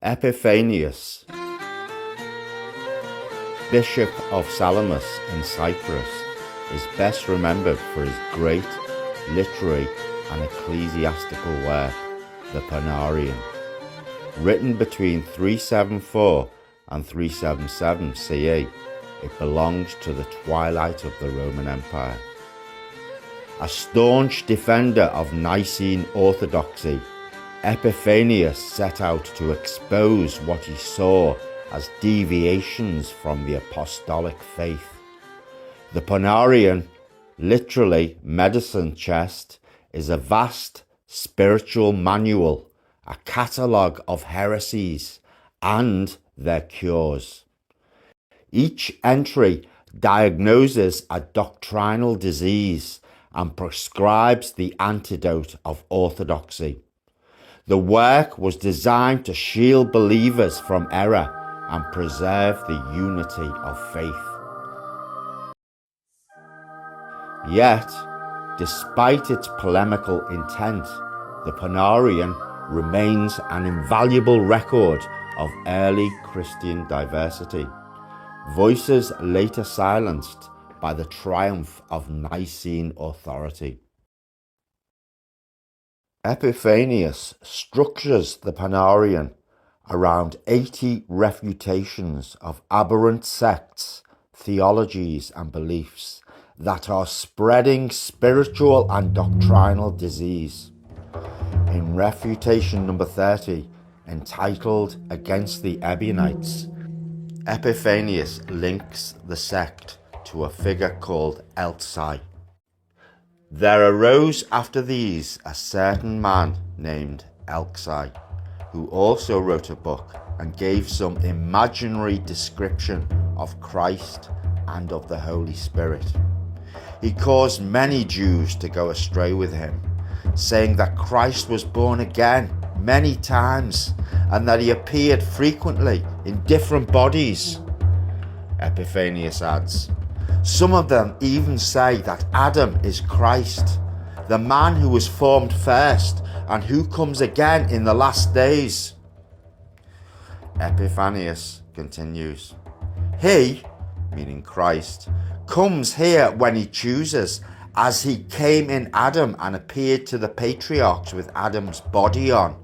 Epiphanius, Bishop of Salamis in Cyprus, is best remembered for his great literary and ecclesiastical work, the Panarion. Written between 374 and 377 CE, it belongs to the twilight of the Roman Empire. A staunch defender of Nicene orthodoxy, Epiphanius set out to expose what he saw as deviations from the apostolic faith. The Panarion, literally medicine chest, is a vast spiritual manual, a catalogue of heresies and their cures. Each entry diagnoses a doctrinal disease and prescribes the antidote of orthodoxy. The work was designed to shield believers from error and preserve the unity of faith. Yet, despite its polemical intent, the Panarion remains an invaluable record of early Christian diversity, voices later silenced by the triumph of Nicene authority. Epiphanius structures the Panarion around 80 refutations of aberrant sects, theologies and beliefs that are spreading spiritual and doctrinal disease. In refutation number 30, entitled Against the Ebionites, Epiphanius links the sect to a figure called Eltsai. There arose after these a certain man named Eltsai, who also wrote a book and gave some imaginary description of Christ and of the Holy Spirit. He caused many Jews to go astray with him, saying that Christ was born again many times and that he appeared frequently in different bodies. Epiphanius adds, some of them even say that Adam is Christ, the man who was formed first and who comes again in the last days. Epiphanius continues, he, meaning Christ, comes here when he chooses, as he came in Adam and appeared to the patriarchs with Adam's body on.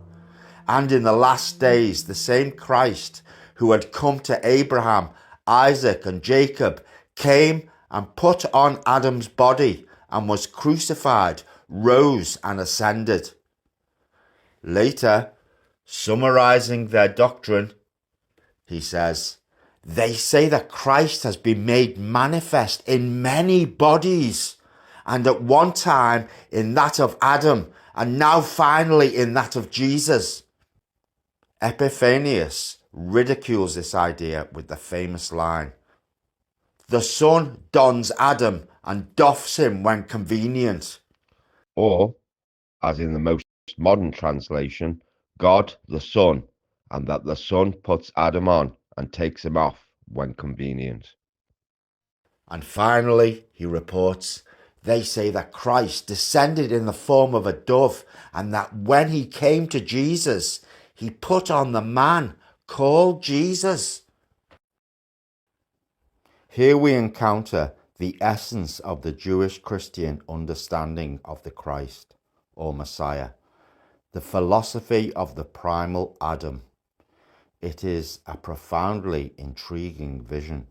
And in the last days, the same Christ who had come to Abraham, Isaac and Jacob came and put on Adam's body and was crucified, rose and ascended. Later, summarizing their doctrine, he says, they say that Christ has been made manifest in many bodies, and at one time in that of Adam, and now finally in that of Jesus. Epiphanius ridicules this idea with the famous line, the Son dons Adam and doffs him when convenient. Or, as in the most modern translation, God the Son, and that the Son puts Adam on and takes him off when convenient. And finally, he reports, they say that Christ descended in the form of a dove, and that when he came to Jesus, he put on the man called Jesus. Here we encounter the essence of the Jewish Christian understanding of the Christ, or Messiah, the philosophy of the primal Adam. It is a profoundly intriguing vision.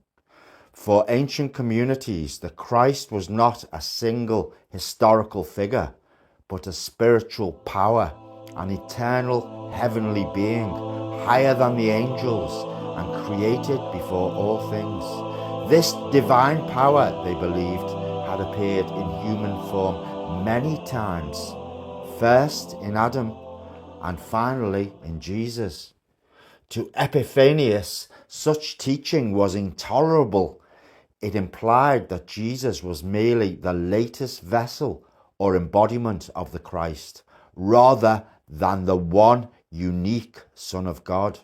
For ancient communities, the Christ was not a single historical figure, but a spiritual power, an eternal heavenly being, higher than the angels and created before all things. This divine power, they believed, had appeared in human form many times, first in Adam and finally in Jesus. To Epiphanius, such teaching was intolerable. It implied that Jesus was merely the latest vessel or embodiment of the Christ, rather than the one unique Son of God.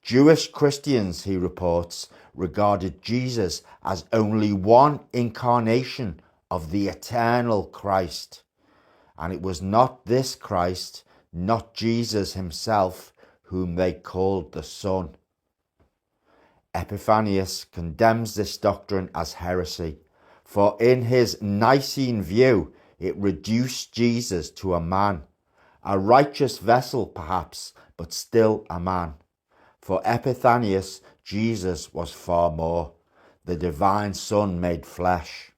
Jewish Christians, he reports, regarded Jesus as only one incarnation of the eternal Christ. And it was not this Christ, not Jesus himself, whom they called the Son. Epiphanius condemns this doctrine as heresy, for in his Nicene view it reduced Jesus to a man, a righteous vessel perhaps, but still a man. For Epiphanius, Jesus was far more, the divine Son made flesh.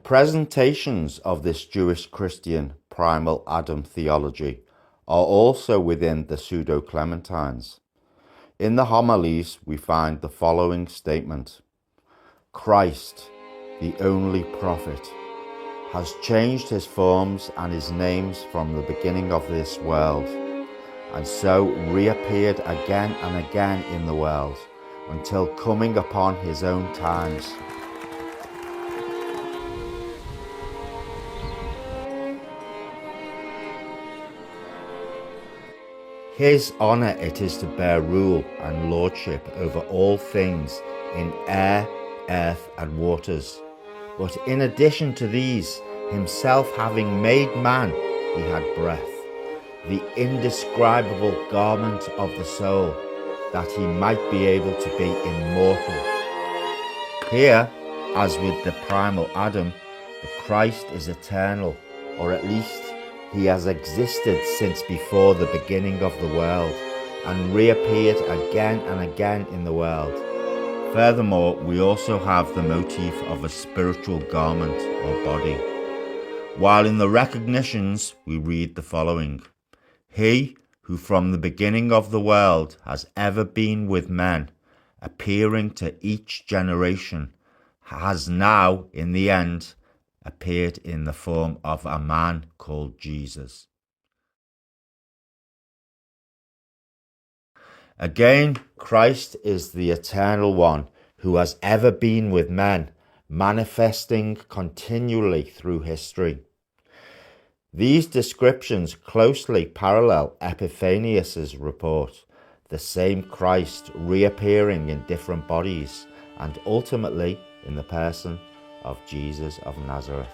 Presentations of this Jewish Christian primal Adam theology are also within the Pseudo-Clementines. In the homilies, we find the following statement: Christ, the only prophet, has changed his forms and his names from the beginning of this world, and so reappeared again and again in the world, until coming upon his own times. His honour it is to bear rule and lordship over all things in air, earth and waters. But in addition to these, himself having made man, he had breath, the indescribable garment of the soul, that he might be able to be immortal. Here, as with the primal Adam, the Christ is eternal, or at least he has existed since before the beginning of the world, and reappeared again and again in the world. Furthermore, we also have the motif of a spiritual garment or body. While in the recognitions we read the following: He who from the beginning of the world has ever been with men, appearing to each generation, has now, in the end, appeared in the form of a man called Jesus. Again, Christ is the eternal one who has ever been with men, manifesting continually through history. These descriptions closely parallel Epiphanius's report, the same Christ reappearing in different bodies and ultimately in the person of Jesus of Nazareth.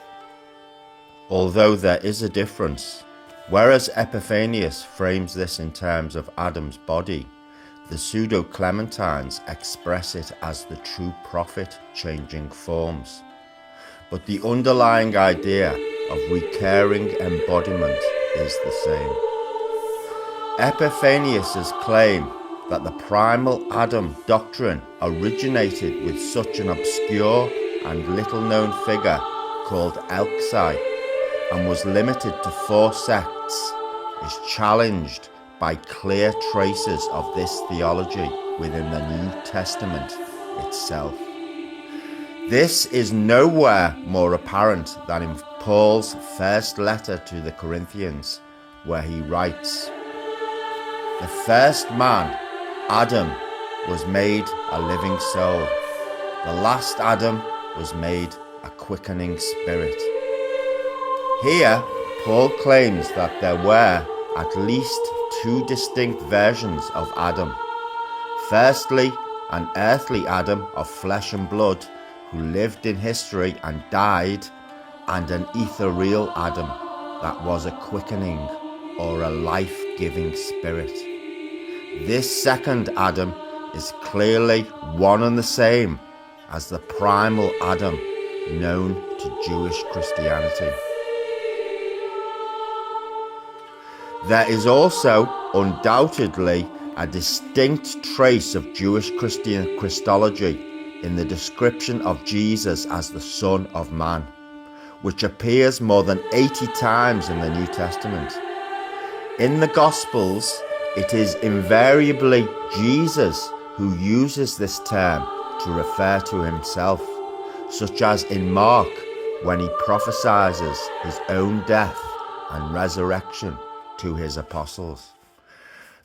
Although there is a difference, whereas Epiphanius frames this in terms of Adam's body, the Pseudo-Clementines express it as the true prophet changing forms. But the underlying idea of recurring embodiment is the same. Epiphanius's claim that the primal Adam doctrine originated with such an obscure and little-known figure called Elksai and was limited to 4 sects is challenged by clear traces of this theology within the New Testament itself. This is nowhere more apparent than in Paul's first letter to the Corinthians, where he writes, "The first man, Adam, was made a living soul. The last Adam was made a quickening spirit." Here, Paul claims that there were at least 2 distinct versions of Adam. Firstly, an earthly Adam of flesh and blood who lived in history and died, and an ethereal Adam that was a quickening or a life-giving spirit. This second Adam is clearly one and the same as the primal Adam known to Jewish Christianity. There is also undoubtedly a distinct trace of Jewish Christian Christology in the description of Jesus as the Son of Man, which appears more than 80 times in the New Testament. In the Gospels, it is invariably Jesus who uses this term to refer to himself, such as in Mark, when he prophesies his own death and resurrection to his apostles.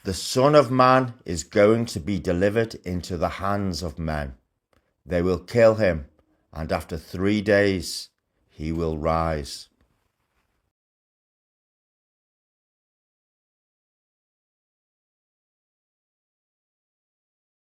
The Son of Man is going to be delivered into the hands of men. They will kill him, and after 3 days he will rise.